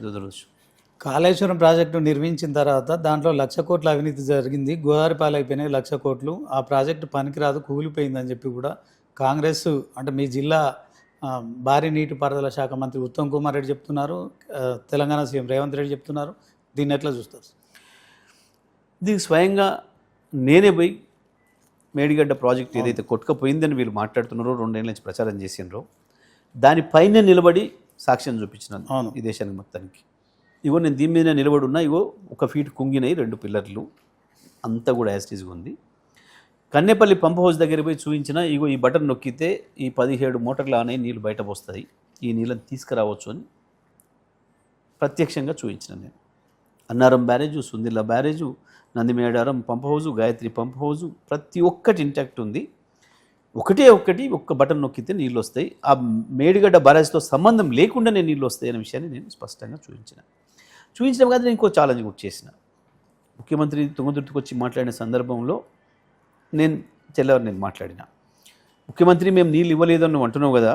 దురదృష్టం. కాళేశ్వరం ప్రాజెక్టు నిర్మించిన తర్వాత దాంట్లో 1,00,000 కోట్ల అవినీతి జరిగింది. గోదావరి పాలైపోయినాయి 1,00,000 కోట్లు. ఆ ప్రాజెక్టు పనికిరాదు, కూలిపోయిందని చెప్పి కూడా కాంగ్రెస్ అంటే మీ జిల్లా భారీ నీటిపారుదల శాఖ మంత్రి ఉత్తమ్ కుమార్ రెడ్డి చెప్తున్నారు, తెలంగాణ సీఎం రేవంత్ రెడ్డి చెప్తున్నారు. దీన్ని ఎట్లా చూస్తారు? దీనికి స్వయంగా నేనే పోయి మేడిగడ్డ ప్రాజెక్ట్ ఏదైతే కొట్టుకపోయిందని వీళ్ళు మాట్లాడుతున్నారో 2 ఏళ్ళ నుంచి ప్రచారం చేసినారో దానిపైన నిలబడి సాక్ష్యం చూపించినాను. అవును, ఈ దేశానికి మొత్తానికి. ఇగో నేను దీని మీద నిలబడి ఉన్నా, ఇగో 1 ఫీట్ కుంగినాయి 2 పిల్లర్లు, అంతా కూడా యాస్టీజ్గా ఉంది. కన్నెపల్లి పంప్ హౌస్ దగ్గర పోయి చూపించిన, ఇగో ఈ బటన్ నొక్కితే ఈ 17 మోటార్లు ఆనే నీళ్ళు బయట పోస్తాయి, ఈ నీళ్ళని తీసుకురావచ్చు అని ప్రత్యక్షంగా చూపించిన నేను. Annaram barrage, Sundilla barrage, Nandimedaram pump house, Gayatri pump house, ప్రతి ఒక్కటి ఇంటాక్ట్ ఉంది. ఒక్క బటన్ నొక్కితే నీళ్ళు వస్తాయి. ఆ మేడిగడ్డ బ్యారేజ్తో సంబంధం లేకుండానే నీళ్ళు వస్తాయి అనే విషయాన్ని నేను స్పష్టంగా చూపించడం కాదు, నేను ఇంకో ఛాలెంజ్ కూడా చేసిన. ముఖ్యమంత్రి తుంగతుర్తికి వచ్చి మాట్లాడిన సందర్భంలో నేను మాట్లాడిన, ముఖ్యమంత్రి మేము నీళ్ళు ఇవ్వలేదు అని నువ్వు అంటున్నావు కదా,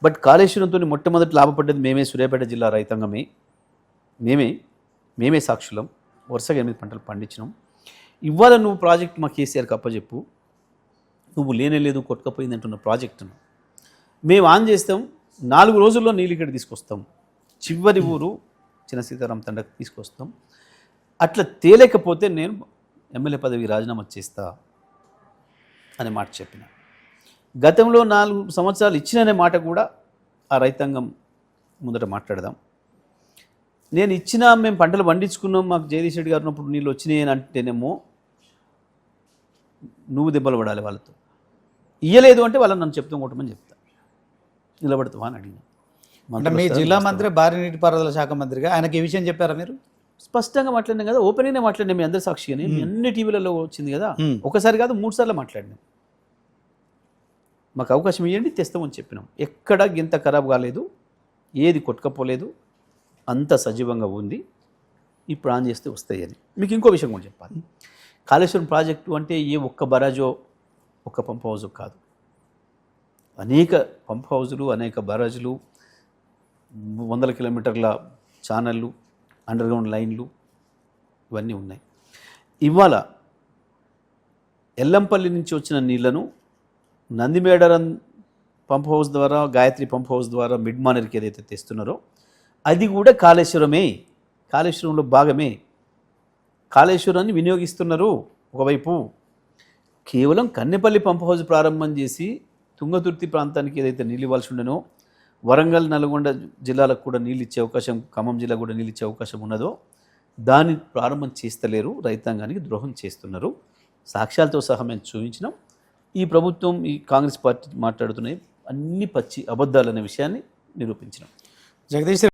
బట్ కాళేశ్వరంతో మొట్టమొదటి లాభపడ్డది మేమే, సూర్యాపేట జిల్లా రైతాంగమే, మేమే సాక్షులం. వరుసగా 8 పంటలు పండించినాం. ఇవాళ నువ్వు ప్రాజెక్ట్ మా కేసీఆర్కి అప్పచెప్పు, నువ్వు లేనేలేదు కొట్టుకపోయింది అంటున్న ప్రాజెక్టును మేము ఆన్ చేస్తాం, 4 రోజుల్లో నీళ్ళు ఇక్కడ తీసుకొస్తాం, చివరి ఊరు చిన్న సీతారాం తండకు తీసుకొస్తాం. అట్లా తేలేకపోతే నేను ఎమ్మెల్యే పదవికి రాజీనామా చేస్తా అనే మాట చెప్పిన. గతంలో 4 సంవత్సరాలు ఇచ్చిననే మాట కూడా ఆ రైతాంగం ముందట మాట్లాడదాం. నేను ఇచ్చిన, మేము పంటలు పండించుకున్నాం, మాకు జగదీష్ రెడ్డి గారు ఉన్నప్పుడు నీళ్ళు వచ్చినాయి అని అంటేనేమో నువ్వు దెబ్బలు పడాలి వాళ్ళతో. ఇయ్యలేదు అంటే వాళ్ళని నన్ను చెప్తాం కొట్టమని చెప్తా, నిలబడతావా అని అడిగిన. అంటే మీ జిల్లా మంత్రి భారీ నీటిపారుదల శాఖ మంత్రిగా ఆయనకి ఈ విషయం చెప్పారా మీరు? స్పష్టంగా మాట్లాడినాం కదా, ఓపెన్గానే మాట్లాడినా, మీ అందరి సాక్షిగానే, అన్ని టీవీలలో వచ్చింది కదా. ఒకసారి కాదు 3 సార్లు మాట్లాడినాం. మాకు అవకాశం ఇవ్వండి, తెస్తామని చెప్పినాం. ఎక్కడ గింత ఖరాబ్ కాలేదు, ఏది కొట్టుకపోలేదు, అంత సజీవంగా ఉంది. ఇప్పుడు ఆన్ చేస్తే వస్తాయి అని. మీకు ఇంకో విషయం కూడా చెప్పాలి. కాళేశ్వరం ప్రాజెక్టు అంటే ఏ ఒక్క బరాజో, ఒక్క పంప్ హౌజు కాదు, అనేక పంప్ హౌజులు, అనేక బరాజులు, 100 కిలోమీటర్ల ఛానళ్ళు, అండర్గ్రౌండ్ లైన్లు, ఇవన్నీ ఉన్నాయి. ఇవాళ ఎల్లంపల్లి నుంచి వచ్చిన నీళ్లను నందిమేడారం పంప్ హౌస్ ద్వారా, గాయత్రి పంప్ హౌస్ ద్వారా మిడ్ మానేర్కి ఏదైతే తెస్తున్నారో అది కూడా కాళేశ్వరమే, కాళేశ్వరంలో భాగమే. కాళేశ్వరాన్ని వినియోగిస్తున్నారు. ఒకవైపు కేవలం కన్నెపల్లి పంప్ హౌస్ ప్రారంభం చేసి తుంగతుర్తి ప్రాంతానికి ఏదైతే నీళ్ళు ఇవ్వాల్సి ఉండనో, వరంగల్, నల్గొండ జిల్లాలకు కూడా నీళ్ళు ఇచ్చే అవకాశం, ఖమ్మం జిల్లా కూడా నీళ్ళు ఇచ్చే అవకాశం ఉన్నదో దాన్ని ప్రారంభం చేస్తలేరు, రైతాంగానికి ద్రోహం చేస్తున్నారు. సాక్ష్యాలతో సహా మేము చూపించినాం. ఈ ప్రభుత్వం, ఈ కాంగ్రెస్ పార్టీ మాట్లాడుతున్నాయి అన్ని పచ్చి అబద్ధాలు అనే విషయాన్ని నిరూపించినాం. జగదీష్